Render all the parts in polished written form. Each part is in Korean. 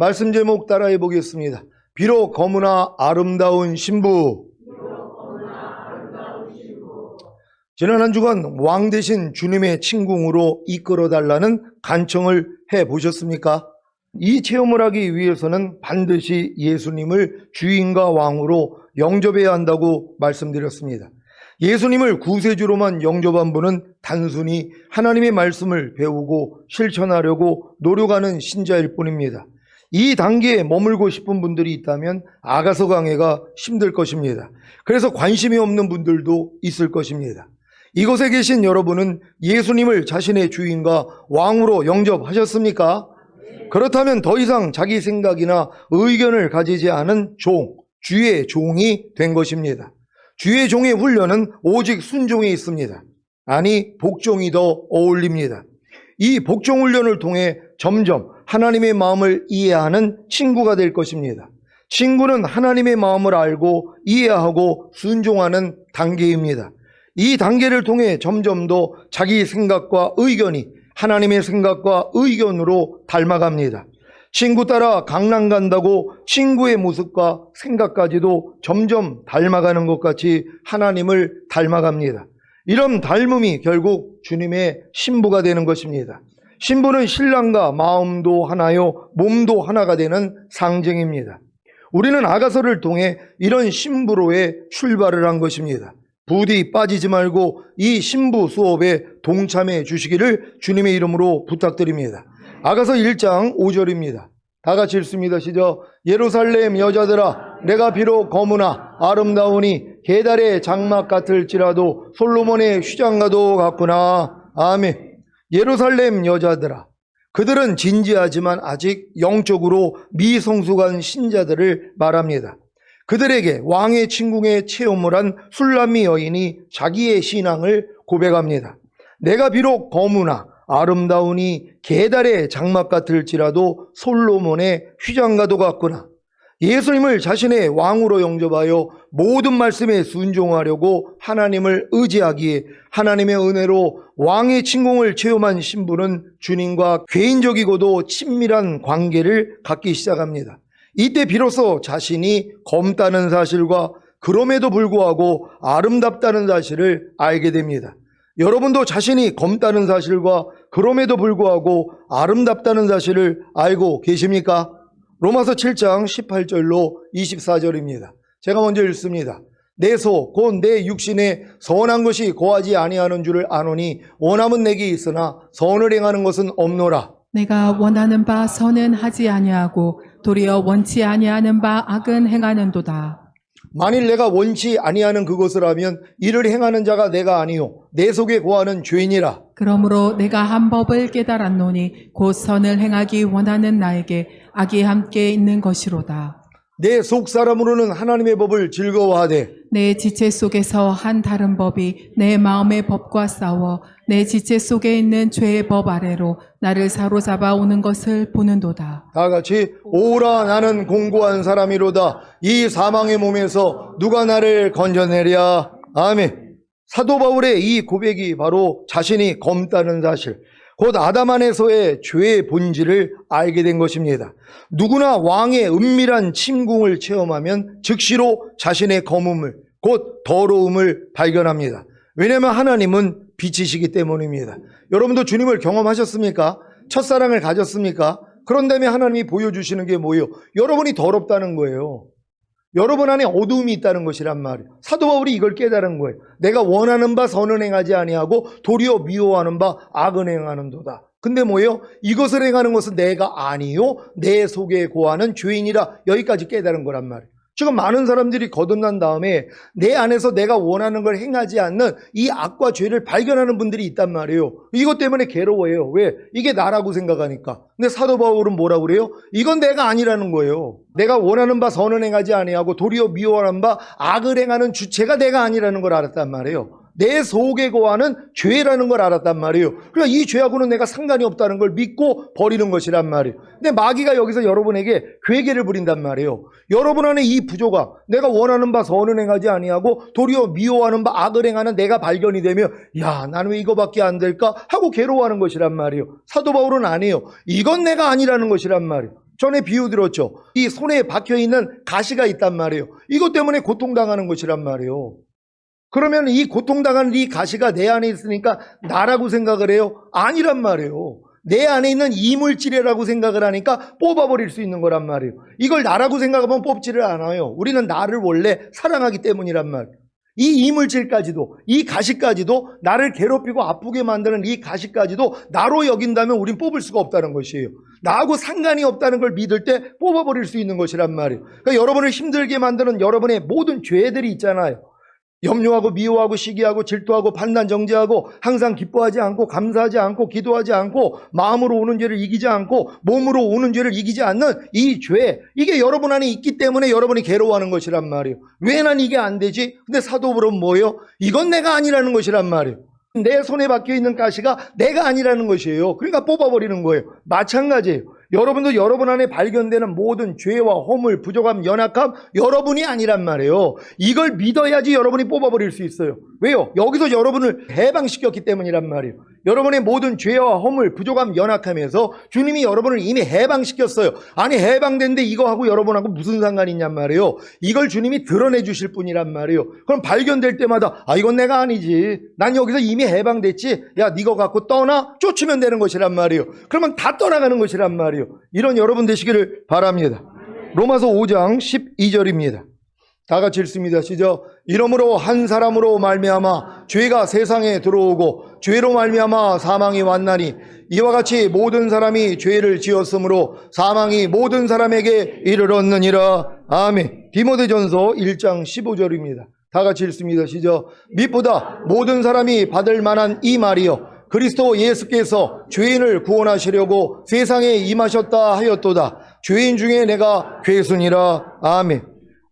말씀 제목 따라해 보겠습니다. 비록 거무나 아름다운 신부. 지난 한 주간 왕 대신 주님의 침궁으로 이끌어달라는 간청을 해보셨습니까? 이 체험을 하기 위해서는 반드시 예수님을 주인과 왕으로 영접해야 한다고 말씀드렸습니다. 예수님을 구세주로만 영접한 분은 단순히 하나님의 말씀을 배우고 실천하려고 노력하는 신자일 뿐입니다. 이 단계에 머물고 싶은 분들이 있다면 아가서 강해가 힘들 것입니다. 그래서 관심이 없는 분들도 있을 것입니다. 이곳에 계신 여러분은 예수님을 자신의 주인과 왕으로 영접하셨습니까? 그렇다면 더 이상 자기 생각이나 의견을 가지지 않은 주의 종이 된 것입니다. 주의 종의 훈련은 오직 순종에 있습니다. 아니, 복종이 더 어울립니다. 이 복종 훈련을 통해 점점 하나님의 마음을 이해하는 친구가 될 것입니다. 친구는 하나님의 마음을 알고 이해하고 순종하는 단계입니다. 이 단계를 통해 점점 더 자기 생각과 의견이 하나님의 생각과 의견으로 닮아갑니다. 친구 따라 강남 간다고 친구의 모습과 생각까지도 점점 닮아가는 것 같이 하나님을 닮아갑니다. 이런 닮음이 결국 주님의 신부가 되는 것입니다. 신부는 신랑과 마음도 하나요, 몸도 하나가 되는 상징입니다. 우리는 아가서를 통해 이런 신부로의 출발을 한 것입니다. 부디 빠지지 말고 이 신부 수업에 동참해 주시기를 주님의 이름으로 부탁드립니다. 아가서 1장 5절입니다. 다 같이 읽습니다. 시작. 예루살렘 여자들아, 내가 비록 거무나 아름다우니 게달의 장막 같을지라도 솔로몬의 휘장과도 같구나. 아멘. 예루살렘 여자들아, 그들은 진지하지만 아직 영적으로 미성숙한 신자들을 말합니다. 그들에게 왕의 침궁에 체험을 한 술람미 여인이 자기의 신앙을 고백합니다. 내가 비록 거무나 아름다우니 게달의 장막 같을지라도 솔로몬의 휘장과도 같구나. 예수님을 자신의 왕으로 영접하여 모든 말씀에 순종하려고 하나님을 의지하기에 하나님의 은혜로 왕의 침궁을 체험한 신부는 주님과 개인적이고도 친밀한 관계를 갖기 시작합니다. 이때 비로소 자신이 검다는 사실과 그럼에도 불구하고 아름답다는 사실을 알게 됩니다. 여러분도 자신이 검다는 사실과 그럼에도 불구하고 아름답다는 사실을 알고 계십니까? 로마서 7장 18절로 24절입니다. 제가 먼저 읽습니다. 내 소 곧 내 육신에 선한 것이 거하지 아니하는 줄을 아노니 원함은 내게 있으나 선을 행하는 것은 없노라. 내가 원하는 바 선은 하지 아니하고 도리어 원치 아니하는 바 악은 행하는도다. 만일 내가 원치 아니하는 그것을 하면 이를 행하는 자가 내가 아니요 내 속에 거하는 죄인이라. 그러므로 내가 한 법을 깨달았노니 곧 선을 행하기 원하는 나에게 악이 함께 있는 것이로다. 내 속 사람으로는 하나님의 법을 즐거워하되 내 지체 속에서 한 다른 법이 내 마음의 법과 싸워 내 지체 속에 있는 죄의 법 아래로 나를 사로잡아 오는 것을 보는도다. 다 같이 오라 나는 공고한 사람이로다. 이 사망의 몸에서 누가 나를 건져내랴. 아멘. 사도 바울의 이 고백이 바로 자신이 검다는 사실, 곧 아담 안에서의 죄의 본질을 알게 된 것입니다. 누구나 왕의 은밀한 침궁을 체험하면 즉시로 자신의 검음을, 곧 더러움을 발견합니다. 왜냐하면 하나님은 빛이시기 때문입니다. 여러분도 주님을 경험하셨습니까? 첫사랑을 가졌습니까? 그런 다음에 하나님이 보여주시는 게 뭐예요? 여러분이 더럽다는 거예요. 여러분 안에 어두움이 있다는 것이란 말이에요. 사도 바울이 이걸 깨달은 거예요. 내가 원하는 바 선은 행하지 아니하고 도리어 미워하는 바 악은 행하는도다. 근데 뭐예요? 이것을 행하는 것은 내가 아니요 내 속에 거하는 죄인이라. 여기까지 깨달은 거란 말이에요. 지금 많은 사람들이 거듭난 다음에 내 안에서 내가 원하는 걸 행하지 않는 이 악과 죄를 발견하는 분들이 있단 말이에요. 이것 때문에 괴로워해요. 왜? 이게 나라고 생각하니까. 근데 사도 바울은 뭐라고 그래요? 이건 내가 아니라는 거예요. 내가 원하는 바 선은 행하지 아니하고 도리어 미워하는 바 악을 행하는 주체가 내가 아니라는 걸 알았단 말이에요. 내 속에 거하는 죄라는 걸 알았단 말이에요. 그러니까 이 죄하고는 내가 상관이 없다는 걸 믿고 버리는 것이란 말이에요. 근데 마귀가 여기서 여러분에게 괴계를 부린단 말이에요. 여러분 안에 이 부조가 내가 원하는 바 선은 행하지 아니하고 도리어 미워하는 바 악을 행하는 내가 발견이 되면 야, 나는 왜 이거밖에 안 될까 하고 괴로워하는 것이란 말이에요. 사도 바울은 아니에요. 이건 내가 아니라는 것이란 말이에요. 전에 비유 들었죠. 이 손에 박혀있는 가시가 있단 말이에요. 이것 때문에 고통당하는 것이란 말이에요. 그러면 이 고통당하는 이 가시가 내 안에 있으니까 나라고 생각을 해요? 아니란 말이에요. 내 안에 있는 이물질이라고 생각을 하니까 뽑아버릴 수 있는 거란 말이에요. 이걸 나라고 생각하면 뽑지를 않아요. 우리는 나를 원래 사랑하기 때문이란 말이에요. 이 이물질까지도, 이 가시까지도, 나를 괴롭히고 아프게 만드는 이 가시까지도 나로 여긴다면 우린 뽑을 수가 없다는 것이에요. 나하고 상관이 없다는 걸 믿을 때 뽑아버릴 수 있는 것이란 말이에요. 그러니까 여러분을 힘들게 만드는 여러분의 모든 죄들이 있잖아요. 염려하고 미워하고 시기하고 질투하고 판단 정죄하고 항상 기뻐하지 않고 감사하지 않고 기도하지 않고 마음으로 오는 죄를 이기지 않고 몸으로 오는 죄를 이기지 않는 이 죄, 이게 여러분 안에 있기 때문에 여러분이 괴로워하는 것이란 말이에요. 왜 난 이게 안 되지? 근데 사도 바울은 뭐예요? 이건 내가 아니라는 것이란 말이에요. 내 손에 박혀있는 가시가 내가 아니라는 것이에요. 그러니까 뽑아버리는 거예요. 마찬가지예요. 여러분도 여러분 안에 발견되는 모든 죄와 허물, 부족함, 연약함 여러분이 아니란 말이에요. 이걸 믿어야지 여러분이 뽑아버릴 수 있어요. 왜요? 여기서 여러분을 해방시켰기 때문이란 말이에요. 여러분의 모든 죄와 허물, 부족함, 연약함에서 주님이 여러분을 이미 해방시켰어요. 아니 해방된데 이거하고 여러분하고 무슨 상관이 있냔 말이에요. 이걸 주님이 드러내 주실 뿐이란 말이에요. 그럼 발견될 때마다 이건 내가 아니지. 난 여기서 이미 해방됐지. 야 이거 갖고 떠나? 쫓으면 되는 것이란 말이에요. 그러면 다 떠나가는 것이란 말이에요. 이런 여러분 되시기를 바랍니다. 로마서 5장 12절입니다. 다 같이 읽습니다. 시작. 이러므로 한 사람으로 말미암아 죄가 세상에 들어오고 죄로 말미암아 사망이 왔나니 이와 같이 모든 사람이 죄를 지었으므로 사망이 모든 사람에게 이르렀느니라. 아멘. 디모데전서 1장 15절입니다. 다 같이 읽습니다. 시작. 밑보다 모든 사람이 받을 만한 이 말이요 그리스도 예수께서 죄인을 구원하시려고 세상에 임하셨다 하였도다. 죄인 중에 내가 괴순이라. 아멘.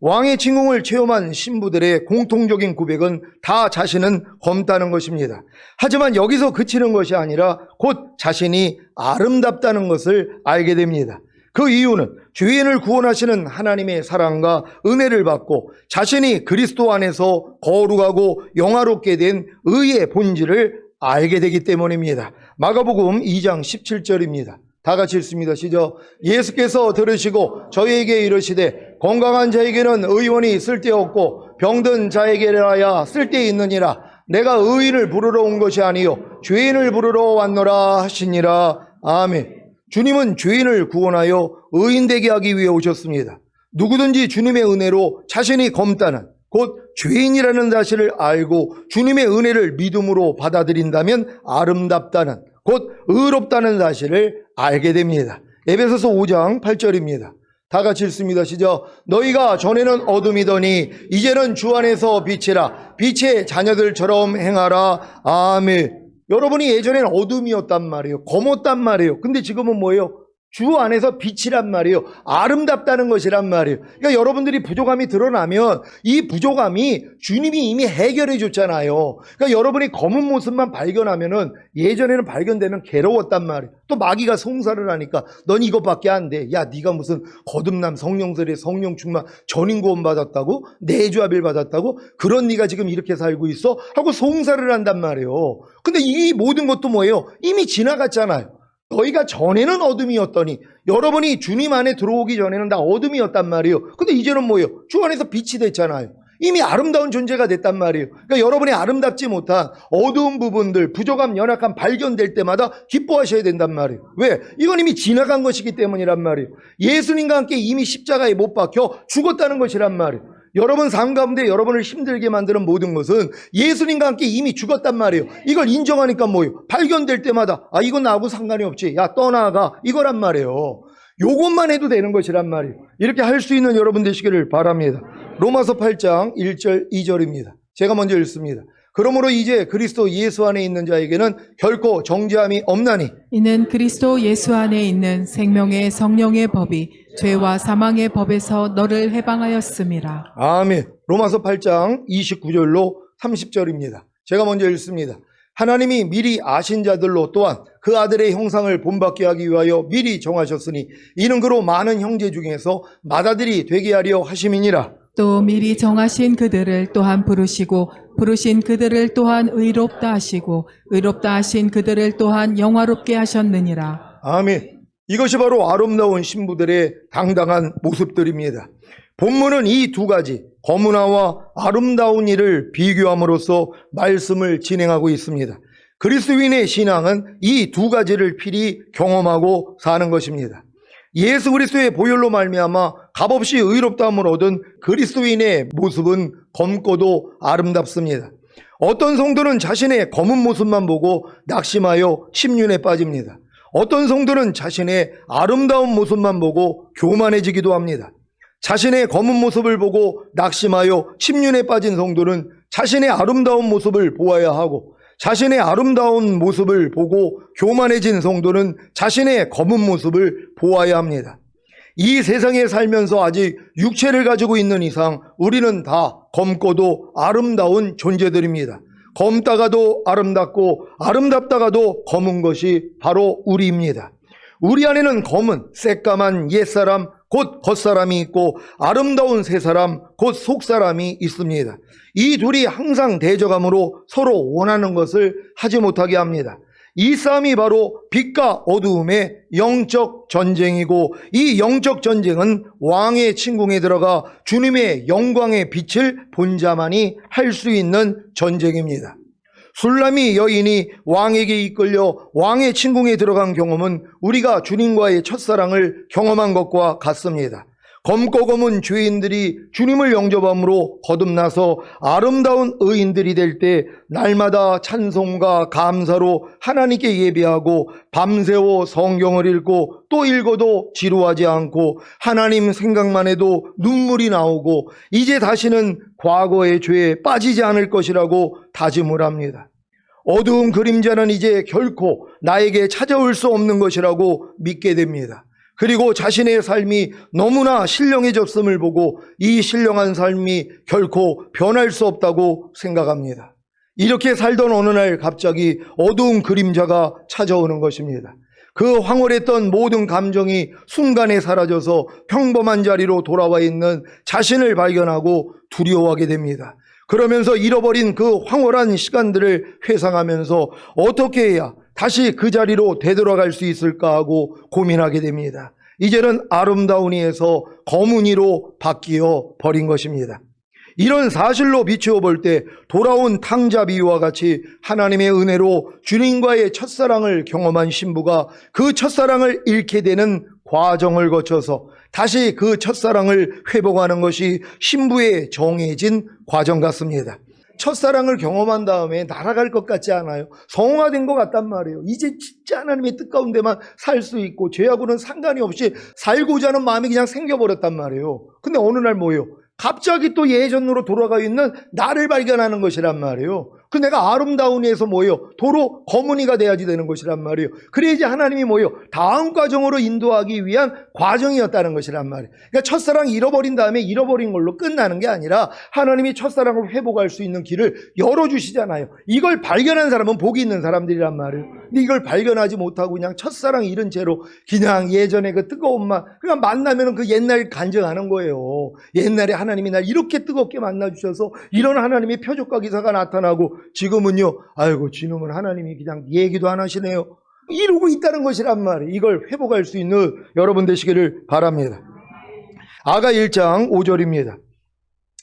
왕의 칭송을 체험한 신부들의 공통적인 고백은 다 자신은 검다는 것입니다. 하지만 여기서 그치는 것이 아니라 곧 자신이 아름답다는 것을 알게 됩니다. 그 이유는 죄인을 구원하시는 하나님의 사랑과 은혜를 받고 자신이 그리스도 안에서 거룩하고 영화롭게 된 의의 본질을 알게 되기 때문입니다. 마가복음 2장 17절입니다. 다 같이 읽습니다. 시작. 예수께서 들으시고 저희에게 이르시되 건강한 자에게는 의원이 쓸데없고 병든 자에게라야 쓸데있느니라. 내가 의인을 부르러 온 것이 아니요 죄인을 부르러 왔노라 하시니라. 아멘. 주님은 죄인을 구원하여 의인 되게 하기 위해 오셨습니다. 누구든지 주님의 은혜로 자신이 검다는 곧 죄인이라는 사실을 알고 주님의 은혜를 믿음으로 받아들인다면 아름답다는 곧 의롭다는 사실을 알게 됩니다. 에베소서 5장 8절입니다. 다 같이 읽습니다. 시작. 너희가 전에는 어둠이더니 이제는 주 안에서 빛이라. 빛의 자녀들처럼 행하라. 아멘. 여러분이 예전에는 어둠이었단 말이에요. 검었단 말이에요. 근데 지금은 뭐예요? 주 안에서 빛이란 말이에요. 아름답다는 것이란 말이에요. 그러니까 여러분들이 부족함이 드러나면 이 부족함이 주님이 이미 해결해 줬잖아요. 그러니까 여러분이 검은 모습만 발견하면은 예전에는 발견되면 괴로웠단 말이에요. 또 마귀가 송사를 하니까 넌 이것밖에 안 돼. 야 네가 무슨 거듭남 성령설에 성령 충만 전인 구원 받았다고? 내주합일 받았다고? 그런 네가 지금 이렇게 살고 있어? 하고 송사를 한단 말이에요. 근데 이 모든 것도 뭐예요? 이미 지나갔잖아요. 너희가 전에는 어둠이었더니 여러분이 주님 안에 들어오기 전에는 다 어둠이었단 말이에요. 근데 이제는 뭐예요? 주 안에서 빛이 됐잖아요. 이미 아름다운 존재가 됐단 말이에요. 그러니까 여러분이 아름답지 못한 어두운 부분들, 부족함, 연약함 발견될 때마다 기뻐하셔야 된단 말이에요. 왜? 이건 이미 지나간 것이기 때문이란 말이에요. 예수님과 함께 이미 십자가에 못 박혀 죽었다는 것이란 말이에요. 여러분 삶 가운데 여러분을 힘들게 만드는 모든 것은 예수님과 함께 이미 죽었단 말이에요. 이걸 인정하니까 뭐예요? 발견될 때마다 이건 나하고 상관이 없지. 야 떠나가. 이거란 말이에요. 요것만 해도 되는 것이란 말이에요. 이렇게 할 수 있는 여러분 되시기를 바랍니다. 로마서 8장 1절 2절입니다. 제가 먼저 읽습니다. 그러므로 이제 그리스도 예수 안에 있는 자에게는 결코 정죄함이 없나니 이는 그리스도 예수 안에 있는 생명의 성령의 법이 죄와 사망의 법에서 너를 해방하였음이라. 아멘. 로마서 8장 29절로 30절입니다. 제가 먼저 읽습니다. 하나님이 미리 아신 자들로 또한 그 아들의 형상을 본받게 하기 위하여 미리 정하셨으니 이는 그로 많은 형제 중에서 맏아들이 되게 하려 하심이니라. 또 미리 정하신 그들을 또한 부르시고 부르신 그들을 또한 의롭다 하시고 의롭다 하신 그들을 또한 영화롭게 하셨느니라. 아멘. 이것이 바로 아름다운 신부들의 당당한 모습들입니다. 본문은 이 두 가지 거문화와 아름다운 일을 비교함으로써 말씀을 진행하고 있습니다. 그리스도인의 신앙은 이 두 가지를 필히 경험하고 사는 것입니다. 예수 그리스도의 보혈로 말미암아 값없이 의롭다함을 얻은 그리스도인의 모습은 검고도 아름답습니다. 어떤 성도는 자신의 검은 모습만 보고 낙심하여 심륜에 빠집니다. 어떤 성도는 자신의 아름다운 모습만 보고 교만해지기도 합니다. 자신의 검은 모습을 보고 낙심하여 심륜에 빠진 성도는 자신의 아름다운 모습을 보아야 하고, 자신의 아름다운 모습을 보고 교만해진 성도는 자신의 검은 모습을 보아야 합니다. 이 세상에 살면서 아직 육체를 가지고 있는 이상 우리는 다 검고도 아름다운 존재들입니다. 검다가도 아름답고 아름답다가도 검은 것이 바로 우리입니다. 우리 안에는 검은 새까만 옛사람 곧 겉사람이 있고 아름다운 새사람 곧 속사람이 있습니다. 이 둘이 항상 대적함으로 서로 원하는 것을 하지 못하게 합니다. 이 싸움이 바로 빛과 어두움의 영적 전쟁이고, 이 영적 전쟁은 왕의 침궁에 들어가 주님의 영광의 빛을 본 자만이 할 수 있는 전쟁입니다. 술람이 여인이 왕에게 이끌려 왕의 침궁에 들어간 경험은 우리가 주님과의 첫사랑을 경험한 것과 같습니다. 검고 검은 죄인들이 주님을 영접함으로 거듭나서 아름다운 의인들이 될 때 날마다 찬송과 감사로 하나님께 예배하고 밤새워 성경을 읽고 또 읽어도 지루하지 않고 하나님 생각만 해도 눈물이 나오고 이제 다시는 과거의 죄에 빠지지 않을 것이라고 다짐을 합니다. 어두운 그림자는 이제 결코 나에게 찾아올 수 없는 것이라고 믿게 됩니다. 그리고 자신의 삶이 너무나 신령해졌음을 보고 이 신령한 삶이 결코 변할 수 없다고 생각합니다. 이렇게 살던 어느 날 갑자기 어두운 그림자가 찾아오는 것입니다. 그 황홀했던 모든 감정이 순간에 사라져서 평범한 자리로 돌아와 있는 자신을 발견하고 두려워하게 됩니다. 그러면서 잃어버린 그 황홀한 시간들을 회상하면서 어떻게 해야 다시 그 자리로 되돌아갈 수 있을까 하고 고민하게 됩니다. 이제는 아름다운 이에서 검은 이로 바뀌어 버린 것입니다. 이런 사실로 비추어 볼 때 돌아온 탕자 비유와 같이 하나님의 은혜로 주님과의 첫사랑을 경험한 신부가 그 첫사랑을 잃게 되는 과정을 거쳐서 다시 그 첫사랑을 회복하는 것이 신부의 정해진 과정 같습니다. 첫사랑을 경험한 다음에 날아갈 것 같지 않아요? 성화된 것 같단 말이에요. 이제 진짜 하나님의 뜻 가운데만 살 수 있고 죄하고는 상관이 없이 살고자 하는 마음이 그냥 생겨버렸단 말이에요. 근데 어느 날 뭐예요? 갑자기 또 예전으로 돌아가 있는 나를 발견하는 것이란 말이에요. 그 내가 아름다운 이에서 뭐예요? 도로 검은이가 돼야지 되는 것이란 말이에요. 그래야지 하나님이 뭐예요? 다음 과정으로 인도하기 위한 과정이었다는 것이란 말이에요. 그러니까 첫사랑 잃어버린 다음에 잃어버린 걸로 끝나는 게 아니라 하나님이 첫사랑을 회복할 수 있는 길을 열어주시잖아요. 이걸 발견한 사람은 복이 있는 사람들이란 말이에요. 근데 이걸 발견하지 못하고 그냥 첫사랑 잃은 채로 그냥 예전에 그 뜨거운 맛, 그냥 만나면 그 옛날 간증하는 거예요. 옛날에 하나님이 날 이렇게 뜨겁게 만나주셔서 이런 하나님의 표적과 기사가 나타나고 지금은요, 아이고 지금은 하나님이 그냥 얘기도 안 하시네요. 이러고 있다는 것이란 말이에요. 이걸 회복할 수 있는 여러분 되시기를 바랍니다. 아가 1장 5절입니다.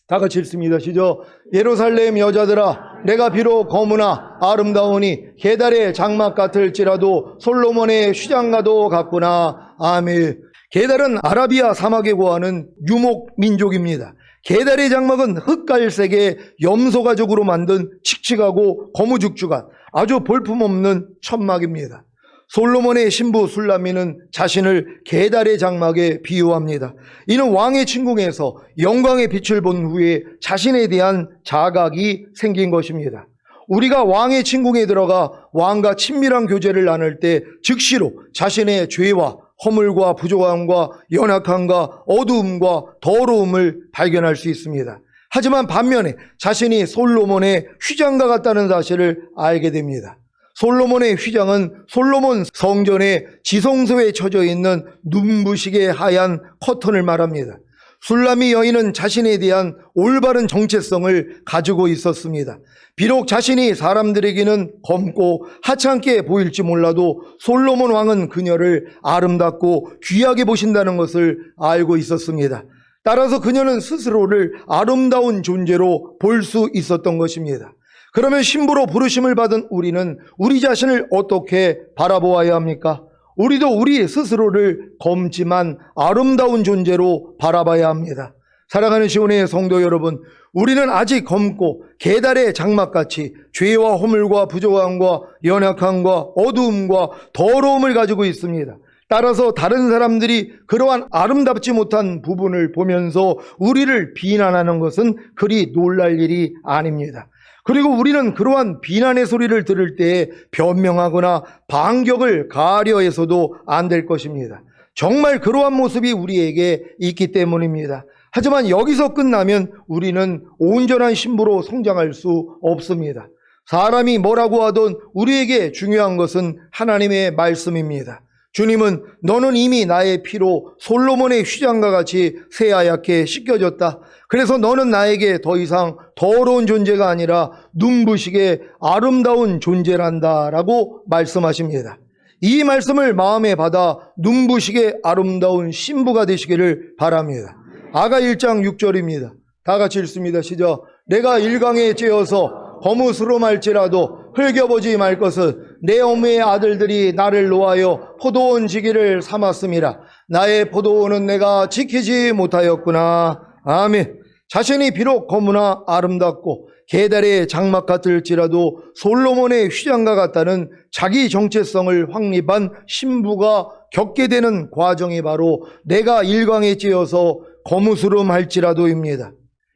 다 같이 읽습니다. 시작. 예루살렘 여자들아, 내가 비록 검으나 아름다우니 게달의 장막 같을지라도 솔로몬의 휘장과도 같구나. 아멘. 게달은 아라비아 사막에 거하는 유목 민족입니다. 게달의 장막은 흑갈색의 염소 가죽으로 만든 칙칙하고 거무죽죽한 아주 볼품없는 천막입니다. 솔로몬의 신부 술라미는 자신을 게달의 장막에 비유합니다. 이는 왕의 침궁에서 영광의 빛을 본 후에 자신에 대한 자각이 생긴 것입니다. 우리가 왕의 침궁에 들어가 왕과 친밀한 교제를 나눌 때 즉시로 자신의 죄와 허물과 부족함과 연약함과 어두움과 더러움을 발견할 수 있습니다. 하지만 반면에 자신이 솔로몬의 휘장과 같다는 사실을 알게 됩니다. 솔로몬의 휘장은 솔로몬 성전의 지성소에 쳐져 있는 눈부시게 하얀 커튼을 말합니다. 술람이 여인은 자신에 대한 올바른 정체성을 가지고 있었습니다. 비록 자신이 사람들에게는 검고 하찮게 보일지 몰라도 솔로몬 왕은 그녀를 아름답고 귀하게 보신다는 것을 알고 있었습니다. 따라서 그녀는 스스로를 아름다운 존재로 볼 수 있었던 것입니다. 그러면 신부로 부르심을 받은 우리는 우리 자신을 어떻게 바라보아야 합니까? 우리도 우리 스스로를 검지만 아름다운 존재로 바라봐야 합니다. 사랑하는 시온의 성도 여러분, 우리는 아직 검고 계달의 장막같이 죄와 허물과 부족함과 연약함과 어두움과 더러움을 가지고 있습니다. 따라서 다른 사람들이 그러한 아름답지 못한 부분을 보면서 우리를 비난하는 것은 그리 놀랄 일이 아닙니다. 그리고 우리는 그러한 비난의 소리를 들을 때 변명하거나 반격을 가려해서도 안 될 것입니다. 정말 그러한 모습이 우리에게 있기 때문입니다. 하지만 여기서 끝나면 우리는 온전한 신부로 성장할 수 없습니다. 사람이 뭐라고 하든 우리에게 중요한 것은 하나님의 말씀입니다. 주님은 너는 이미 나의 피로 솔로몬의 휘장과 같이 새하얗게 씻겨졌다. 그래서 너는 나에게 더 이상 더러운 존재가 아니라 눈부시게 아름다운 존재란다 라고 말씀하십니다. 이 말씀을 마음에 받아 눈부시게 아름다운 신부가 되시기를 바랍니다. 아가 1장 6절입니다. 다 같이 읽습니다. 시작. 내가 일광에 쬐어서 거무스름할지라도 흘겨보지 말 것은 내 어머니의 아들들이 나를 놓아여 포도원 지기를 삼았음이라. 나의 포도원은 내가 지키지 못하였구나. 아멘. 자신이 비록 거무나 아름답고 계달의 장막 같을지라도 솔로몬의 휘장과 같다는 자기 정체성을 확립한 신부가 겪게 되는 과정이 바로 내가 일광에 쬐어서 거무스름할지라도입니다.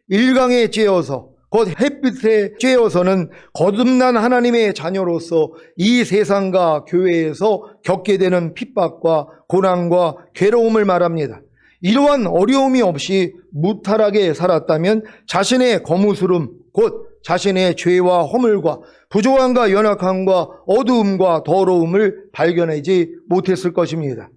일광에 쬐어서 곧 햇빛에 쬐어서는 거듭난 하나님의 자녀로서 이 세상과 교회에서 겪게 되는 핍박과 고난과 괴로움을 말합니다. 이러한 어려움이 없이 무탈하게 살았다면 자신의 거무스름, 곧 자신의 죄와 허물과 부족함과 연약함과 어두움과 더러움을 발견하지 못했을 것입니다.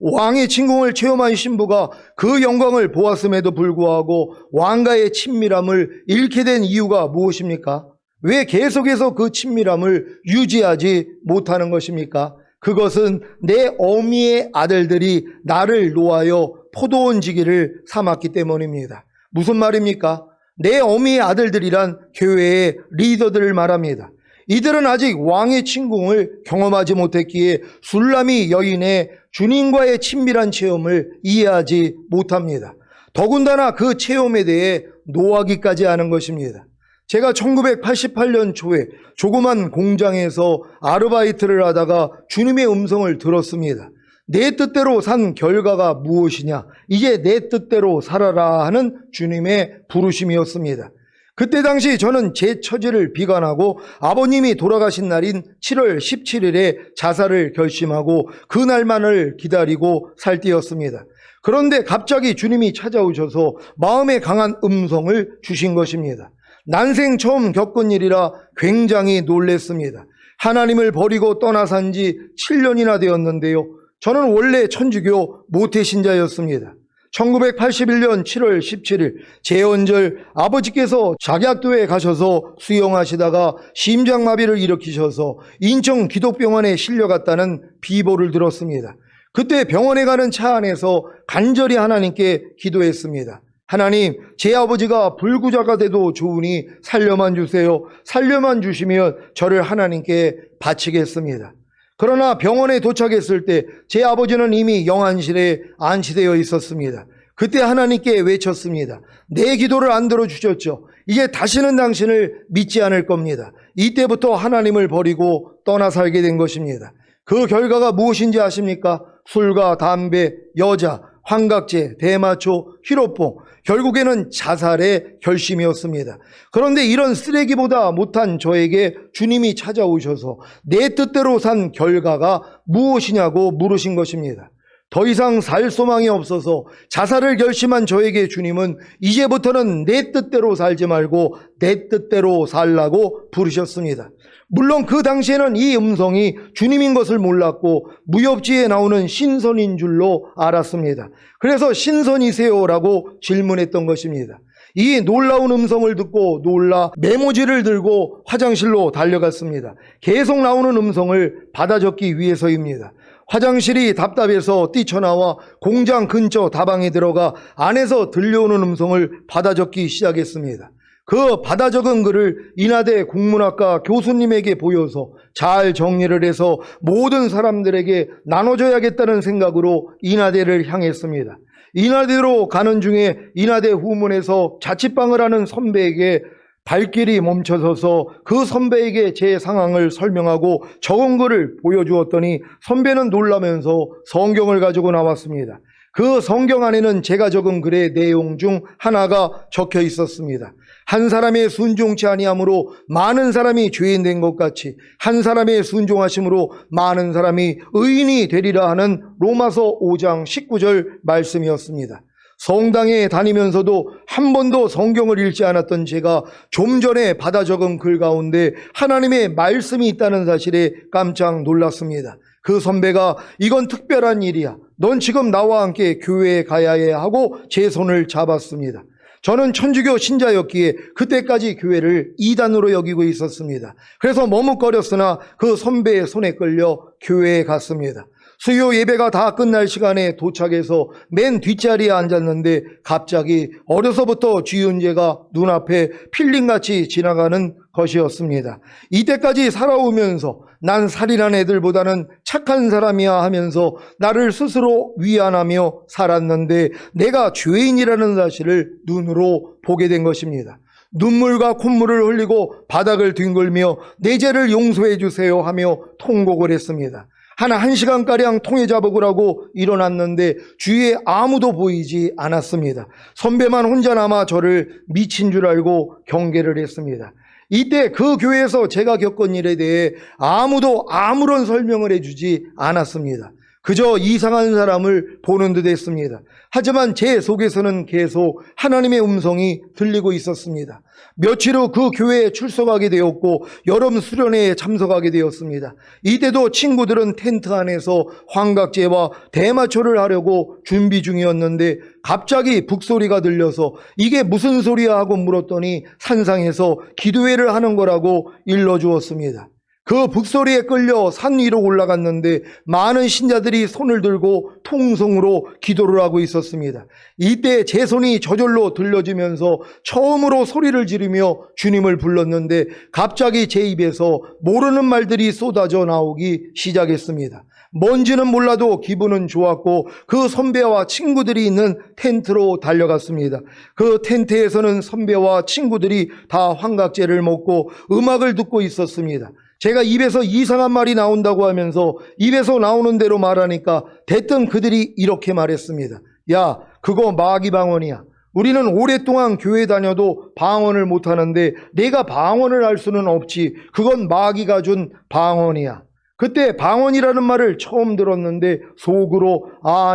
왕의 침공을 체험한 신부가 그 영광을 보았음에도 불구하고 왕과의 친밀함을 잃게 된 이유가 무엇입니까? 왜 계속해서 그 친밀함을 유지하지 못하는 것입니까? 그것은 내 어미의 아들들이 나를 놓아여 포도원 지기를 삼았기 때문입니다. 무슨 말입니까? 내 어미의 아들들이란 교회의 리더들을 말합니다. 이들은 아직 왕의 침공을 경험하지 못했기에 술람이 여인의 주님과의 친밀한 체험을 이해하지 못합니다. 더군다나 그 체험에 대해 노하기까지 하는 것입니다. 제가 1988년 초에 조그만 공장에서 아르바이트를 하다가 주님의 음성을 들었습니다. 내 뜻대로 산 결과가 무엇이냐? 이제 내 뜻대로 살아라 하는 주님의 부르심이었습니다. 그때 당시 저는 제 처지를 비관하고 아버님이 돌아가신 날인 7월 17일에 자살을 결심하고 그날만을 기다리고 살 때였습니다. 그런데 갑자기 주님이 찾아오셔서 마음에 강한 음성을 주신 것입니다. 난생 처음 겪은 일이라 굉장히 놀랐습니다. 하나님을 버리고 떠나 산 지 7년이나 되었는데요. 저는 원래 천주교 모태신자였습니다. 1981년 7월 17일 제헌절 아버지께서 작약도에 가셔서 수영하시다가 심장마비를 일으키셔서 인천 기독병원에 실려갔다는 비보를 들었습니다. 그때 병원에 가는 차 안에서 간절히 하나님께 기도했습니다. 하나님, 제 아버지가 불구자가 돼도 좋으니 살려만 주세요. 살려만 주시면 저를 하나님께 바치겠습니다. 그러나 병원에 도착했을 때 제 아버지는 이미 영안실에 안치되어 있었습니다. 그때 하나님께 외쳤습니다. 내 기도를 안 들어주셨죠. 이제 다시는 당신을 믿지 않을 겁니다. 이때부터 하나님을 버리고 떠나 살게 된 것입니다. 그 결과가 무엇인지 아십니까? 술과 담배, 여자, 환각제, 대마초, 히로뽕, 결국에는 자살의 결심이었습니다. 그런데 이런 쓰레기보다 못한 저에게 주님이 찾아오셔서 내 뜻대로 산 결과가 무엇이냐고 물으신 것입니다. 더 이상 살 소망이 없어서 자살을 결심한 저에게 주님은 이제부터는 내 뜻대로 살지 말고 내 뜻대로 살라고 부르셨습니다. 물론 그 당시에는 이 음성이 주님인 것을 몰랐고 무협지에 나오는 신선인 줄로 알았습니다. 그래서 신선이세요라고 질문했던 것입니다. 이 놀라운 음성을 듣고 놀라 메모지를 들고 화장실로 달려갔습니다. 계속 나오는 음성을 받아 적기 위해서입니다. 화장실이 답답해서 뛰쳐나와 공장 근처 다방에 들어가 안에서 들려오는 음성을 받아 적기 시작했습니다. 그 받아 적은 글을 인하대 국문학과 교수님에게 보여서 잘 정리를 해서 모든 사람들에게 나눠줘야겠다는 생각으로 인하대를 향했습니다. 인하대로 가는 중에 인하대 후문에서 자취방을 하는 선배에게 발길이 멈춰서서 그 선배에게 제 상황을 설명하고 적은 글을 보여주었더니 선배는 놀라면서 성경을 가지고 나왔습니다. 그 성경 안에는 제가 적은 글의 내용 중 하나가 적혀 있었습니다. 한 사람의 순종치 아니함으로 많은 사람이 죄인 된 것 같이 한 사람의 순종하심으로 많은 사람이 의인이 되리라 하는 로마서 5장 19절 말씀이었습니다. 성당에 다니면서도 한 번도 성경을 읽지 않았던 제가 좀 전에 받아 적은 글 가운데 하나님의 말씀이 있다는 사실에 깜짝 놀랐습니다. 그 선배가 이건 특별한 일이야. 넌 지금 나와 함께 교회에 가야 해 하고 제 손을 잡았습니다. 저는 천주교 신자였기에 그때까지 교회를 이단으로 여기고 있었습니다. 그래서 머뭇거렸으나 그 선배의 손에 끌려 교회에 갔습니다. 수요 예배가 다 끝날 시간에 도착해서 맨 뒷자리에 앉았는데 갑자기 어려서부터 지은 죄가 눈앞에 필링같이 지나가는 것이었습니다. 이때까지 살아오면서 난 살인한 애들보다는 착한 사람이야 하면서 나를 스스로 위안하며 살았는데 내가 죄인이라는 사실을 눈으로 보게 된 것입니다. 눈물과 콧물을 흘리고 바닥을 뒹굴며 내 죄를 용서해 주세요 하며 통곡을 했습니다. 한 1시간가량 통회 자복을 하고 일어났는데 주위에 아무도 보이지 않았습니다. 선배만 혼자 남아 저를 미친 줄 알고 경계를 했습니다. 이때 그 교회에서 제가 겪은 일에 대해 아무도 아무런 설명을 해주지 않았습니다. 그저 이상한 사람을 보는 듯 했습니다. 하지만 제 속에서는 계속 하나님의 음성이 들리고 있었습니다. 며칠 후 그 교회에 출석하게 되었고 여름 수련회에 참석하게 되었습니다. 이때도 친구들은 텐트 안에서 환각제와 대마초를 하려고 준비 중이었는데 갑자기 북소리가 들려서 이게 무슨 소리야 하고 물었더니 산상에서 기도회를 하는 거라고 일러주었습니다. 그 북소리에 끌려 산 위로 올라갔는데 많은 신자들이 손을 들고 통성으로 기도를 하고 있었습니다. 이때 제 손이 저절로 들려지면서 처음으로 소리를 지르며 주님을 불렀는데 갑자기 제 입에서 모르는 말들이 쏟아져 나오기 시작했습니다. 뭔지는 몰라도 기분은 좋았고 그 선배와 친구들이 있는 텐트로 달려갔습니다. 그 텐트에서는 선배와 친구들이 다 환각제를 먹고 음악을 듣고 있었습니다. 제가 입에서 이상한 말이 나온다고 하면서 입에서 나오는 대로 말하니까 대뜸 그들이 이렇게 말했습니다. 야, 그거 마귀 방언이야. 우리는 오랫동안 교회 다녀도 방언을 못하는데 내가 방언을 할 수는 없지. 그건 마귀가 준 방언이야. 그때 방언이라는 말을 처음 들었는데 속으로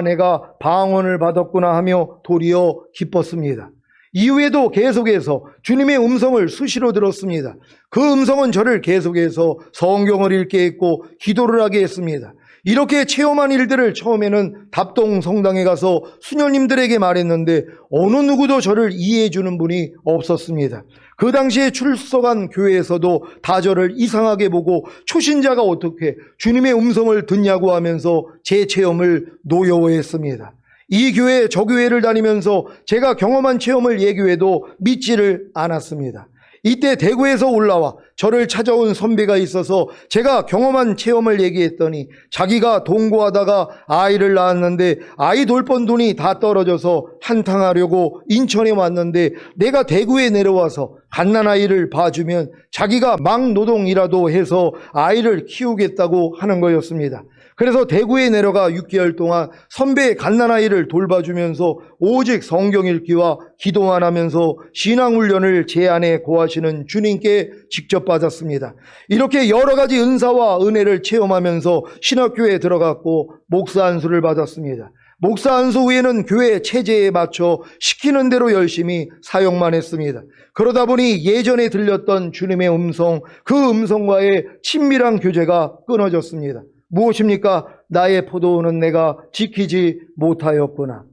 내가 방언을 받았구나 하며 도리어 기뻤습니다. 이후에도 계속해서 주님의 음성을 수시로 들었습니다. 그 음성은 저를 계속해서 성경을 읽게 했고 기도를 하게 했습니다. 이렇게 체험한 일들을 처음에는 답동 성당에 가서 수녀님들에게 말했는데 어느 누구도 저를 이해해 주는 분이 없었습니다. 그 당시에 출석한 교회에서도 다 저를 이상하게 보고 초신자가 어떻게 주님의 음성을 듣냐고 하면서 제 체험을 노여워했습니다. 이 교회 저 교회를 다니면서 제가 경험한 체험을 얘기해도 믿지를 않았습니다. 이때 대구에서 올라와 저를 찾아온 선배가 있어서 제가 경험한 체험을 얘기했더니 자기가 동거하다가 아이를 낳았는데 아이 돌본 돈이 다 떨어져서 한탕하려고 인천에 왔는데 내가 대구에 내려와서 갓난아이를 봐주면 자기가 막노동이라도 해서 아이를 키우겠다고 하는 거였습니다. 그래서 대구에 내려가 6개월 동안 선배의 갓난아이를 돌봐주면서 오직 성경 읽기와 기도만 하면서 신앙훈련을 제 안에 고하시는 주님께 직접 받았습니다. 이렇게 여러 가지 은사와 은혜를 체험하면서 신학교에 들어갔고 목사 안수를 받았습니다. 목사 안수 후에는 교회 체제에 맞춰 시키는 대로 열심히 사역만 했습니다. 그러다 보니 예전에 들렸던 주님의 음성, 그 음성과의 친밀한 교제가 끊어졌습니다. 무엇입니까? 나의 포도원은 내가 지키지 못하였구나.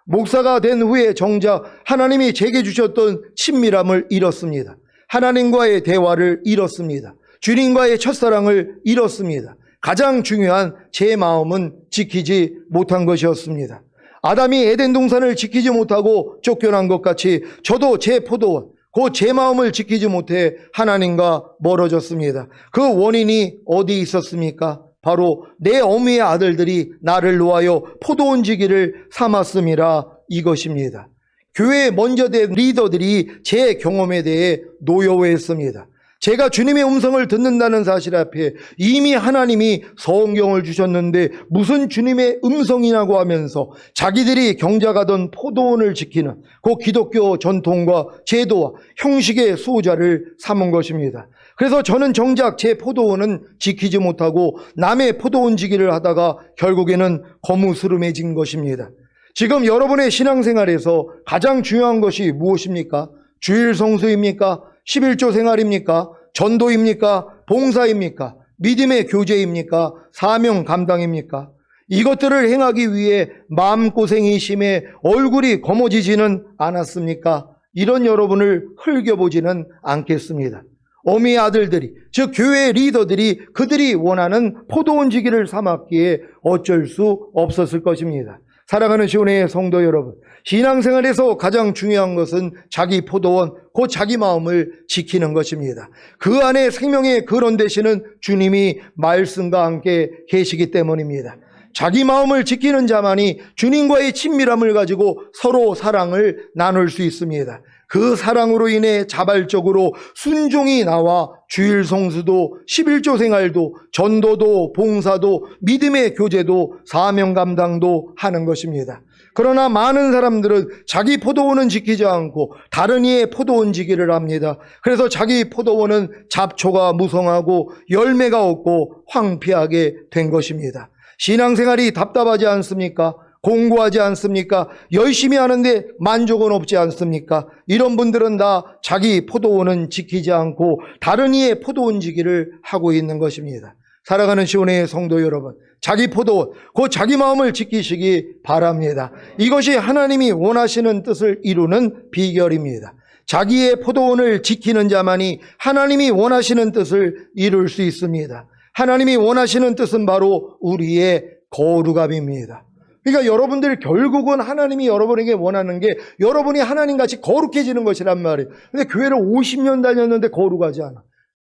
목사가 된 후에 정작 하나님이 제게 주셨던 친밀함을 잃었습니다. 하나님과의 대화를 잃었습니다. 주님과의 첫사랑을 잃었습니다. 가장 중요한 제 마음은 지키지 못한 것이었습니다. 아담이 에덴 동산을 지키지 못하고 쫓겨난 것 같이 저도 제 포도원, 곧 제 마음을 지키지 못해 하나님과 멀어졌습니다. 그 원인이 어디 있었습니까? 바로 내 어미의 아들들이 나를 놓아여 포도원 지기를 삼았음이라 이것입니다. 교회에 먼저 된 리더들이 제 경험에 대해 노여워했습니다. 제가 주님의 음성을 듣는다는 사실 앞에 이미 하나님이 성경을 주셨는데 무슨 주님의 음성이라고 하면서 자기들이 경작하던 포도원을 지키는 그 기독교 전통과 제도와 형식의 수호자를 삼은 것입니다. 그래서 저는 정작 제 포도원은 지키지 못하고 남의 포도원 지기를 하다가 결국에는 거무스름해진 것입니다. 지금 여러분의 신앙생활에서 가장 중요한 것이 무엇입니까? 주일 성수입니까? 11조 생활입니까? 전도입니까? 봉사입니까? 믿음의 교제입니까? 사명 감당입니까? 이것들을 행하기 위해 마음고생이 심해 얼굴이 검어지지는 않았습니까? 이런 여러분을 흘겨보지는 않겠습니다. 어미의 아들들이, 즉 교회의 리더들이 그들이 원하는 포도원 지기를 삼았기에 어쩔 수 없었을 것입니다. 사랑하는 시온의 성도 여러분, 신앙생활에서 가장 중요한 것은 자기 포도원, 곧 자기 마음을 지키는 것입니다. 그 안에 생명의 근원 되시는 주님이 말씀과 함께 계시기 때문입니다. 자기 마음을 지키는 자만이 주님과의 친밀함을 가지고 서로 사랑을 나눌 수 있습니다. 그 사랑으로 인해 자발적으로 순종이 나와 주일 성수도 11조 생활도 전도도 봉사도 믿음의 교제도 사명 감당도 하는 것입니다. 그러나 많은 사람들은 자기 포도원은 지키지 않고 다른 이의 포도원 지기를 합니다. 그래서 자기 포도원은 잡초가 무성하고 열매가 없고 황폐하게 된 것입니다. 신앙생활이 답답하지 않습니까? 공부하지 않습니까? 열심히 하는데 만족은 없지 않습니까? 이런 분들은 다 자기 포도원은 지키지 않고 다른 이의 포도원 지기를 하고 있는 것입니다. 살아가는 시온의 성도 여러분, 자기 포도원, 곧 자기 마음을 지키시기 바랍니다. 이것이 하나님이 원하시는 뜻을 이루는 비결입니다. 자기의 포도원을 지키는 자만이 하나님이 원하시는 뜻을 이룰 수 있습니다. 하나님이 원하시는 뜻은 바로 우리의 거룩함입니다. 그러니까 여러분들 결국은 하나님이 여러분에게 원하는 게 여러분이 하나님같이 거룩해지는 것이란 말이에요. 근데 교회를 50년 다녔는데 거룩하지 않아.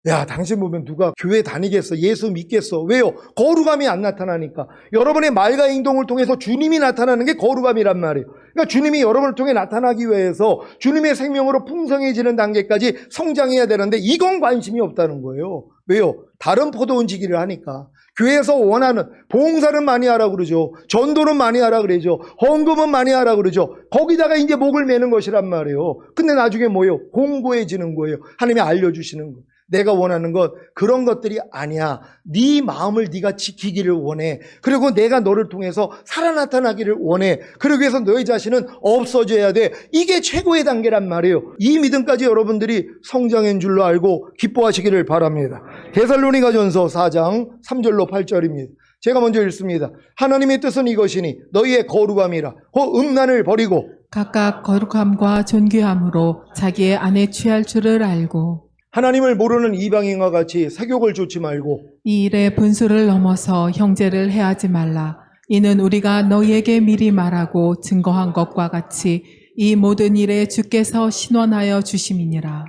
야, 당신 보면 누가 교회 다니겠어? 예수 믿겠어? 왜요? 거룩함이 안 나타나니까. 여러분의 말과 행동을 통해서 주님이 나타나는 게 거룩함이란 말이에요. 그러니까 주님이 여러분을 통해 나타나기 위해서 주님의 생명으로 풍성해지는 단계까지 성장해야 되는데 이건 관심이 없다는 거예요. 왜요? 다른 포도원 지기를 하니까. 교회에서 원하는 봉사는 많이 하라 그러죠. 전도는 많이 하라 그러죠. 헌금은 많이 하라 그러죠. 거기다가 이제 목을 매는 것이란 말이에요. 근데 나중에 뭐예요? 공고해지는 거예요. 하나님이 알려주시는 거예요. 내가 원하는 것 그런 것들이 아니야. 네 마음을 네가 지키기를 원해. 그리고 내가 너를 통해서 살아 나타나기를 원해. 그러기 위해서 너의 자신은 없어져야 돼. 이게 최고의 단계란 말이에요. 이 믿음까지 여러분들이 성장인 줄로 알고 기뻐하시기를 바랍니다. 데살로니가전서 4장 3절로 8절입니다. 제가 먼저 읽습니다. 하나님의 뜻은 이것이니 너희의 거룩함이라 음란을 버리고 각각 거룩함과 존귀함으로 자기의 안에 취할 줄을 알고 하나님을 모르는 이방인과 같이 세욕을 좇지 말고 이 일의 분수를 넘어서 형제를 해하지 말라. 이는 우리가 너희에게 미리 말하고 증거한 것과 같이 이 모든 일에 주께서 신원하여 주심이니라.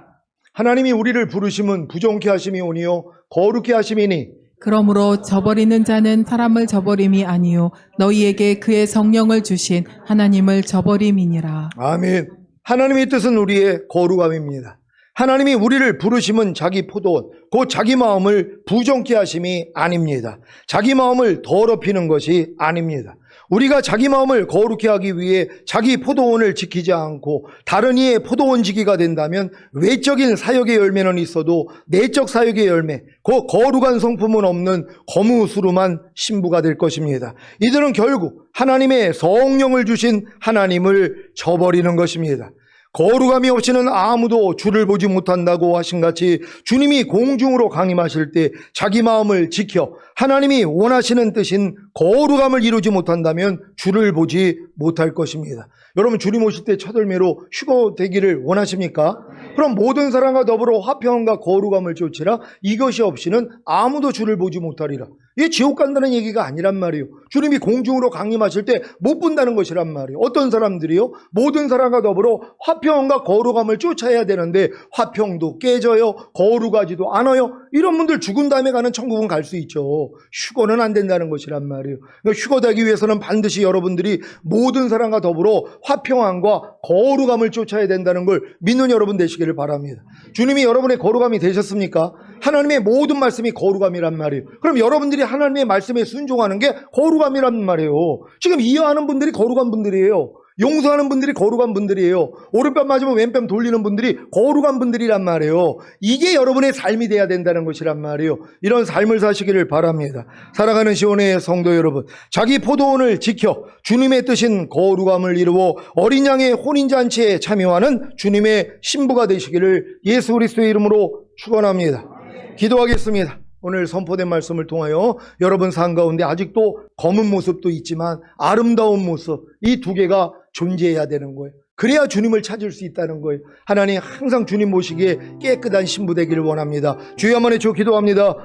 하나님이 우리를 부르심은 부정케 하심이 오니요 거룩케 하심이니 그러므로 저버리는 자는 사람을 저버림이 아니요 너희에게 그의 성령을 주신 하나님을 저버림이니라. 아멘. 하나님의 뜻은 우리의 거룩함입니다. 하나님이 우리를 부르심은 자기 포도원, 곧 자기 마음을 부정케 하심이 아닙니다. 자기 마음을 더럽히는 것이 아닙니다. 우리가 자기 마음을 거룩케 하기 위해 자기 포도원을 지키지 않고 다른 이의 포도원 지기가 된다면 외적인 사역의 열매는 있어도 내적 사역의 열매, 그 거룩한 성품은 없는 거무스름한 신부가 될 것입니다. 이들은 결국 하나님의 성령을 주신 하나님을 저버리는 것입니다. 거룩함이 없이는 아무도 주를 보지 못한다고 하신 같이 주님이 공중으로 강림하실 때 자기 마음을 지켜 하나님이 원하시는 뜻인 거룩함을 이루지 못한다면 주를 보지 못할 것입니다. 여러분, 주님 오실 때 첫 열매로 휴거 되기를 원하십니까? 그럼 모든 사람과 더불어 화평함과 거룩함을 쫓으라. 이것이 없이는 아무도 주를 보지 못하리라. 이게 지옥 간다는 얘기가 아니란 말이에요. 주님이 공중으로 강림하실 때 못 본다는 것이란 말이에요. 어떤 사람들이요? 모든 사람과 더불어 화평함과 거룩함을 쫓아야 되는데 화평도 깨져요. 거룩하지도 않아요. 이런 분들 죽은 다음에 가는 천국은 갈 수 있죠. 휴거는 안 된다는 것이란 말이에요. 그러니까 휴거되기 위해서는 반드시 여러분들이 모든 사람과 더불어 화평함과 거룩함을 쫓아야 된다는 걸 믿는 여러분 되시기를 바랍니다. 주님이 여러분의 거룩함이 되셨습니까? 하나님의 모든 말씀이 거룩함이란 말이에요. 그럼 여러분들이 하나님의 말씀에 순종하는 게 거룩함이란 말이에요. 지금 이해하는 분들이 거룩한 분들이에요. 용서하는 분들이 거룩한 분들이에요. 오른뺨 맞으면 왼뺨 돌리는 분들이 거룩한 분들이란 말이에요. 이게 여러분의 삶이 돼야 된다는 것이란 말이에요. 이런 삶을 사시기를 바랍니다. 사랑하는 시온의 성도 여러분, 자기 포도원을 지켜 주님의 뜻인 거룩함을 이루어 어린 양의 혼인잔치에 참여하는 주님의 신부가 되시기를 예수 그리스도의 이름으로 축원합니다. 기도하겠습니다. 오늘 선포된 말씀을 통하여 여러분 삶 가운데 아직도 검은 모습도 있지만 아름다운 모습, 이 두 개가 존재해야 되는 거예요. 그래야 주님을 찾을 수 있다는 거예요. 하나님, 항상 주님 모시기에 깨끗한 신부 되기를 원합니다. 주여 한번 해줘 기도합니다.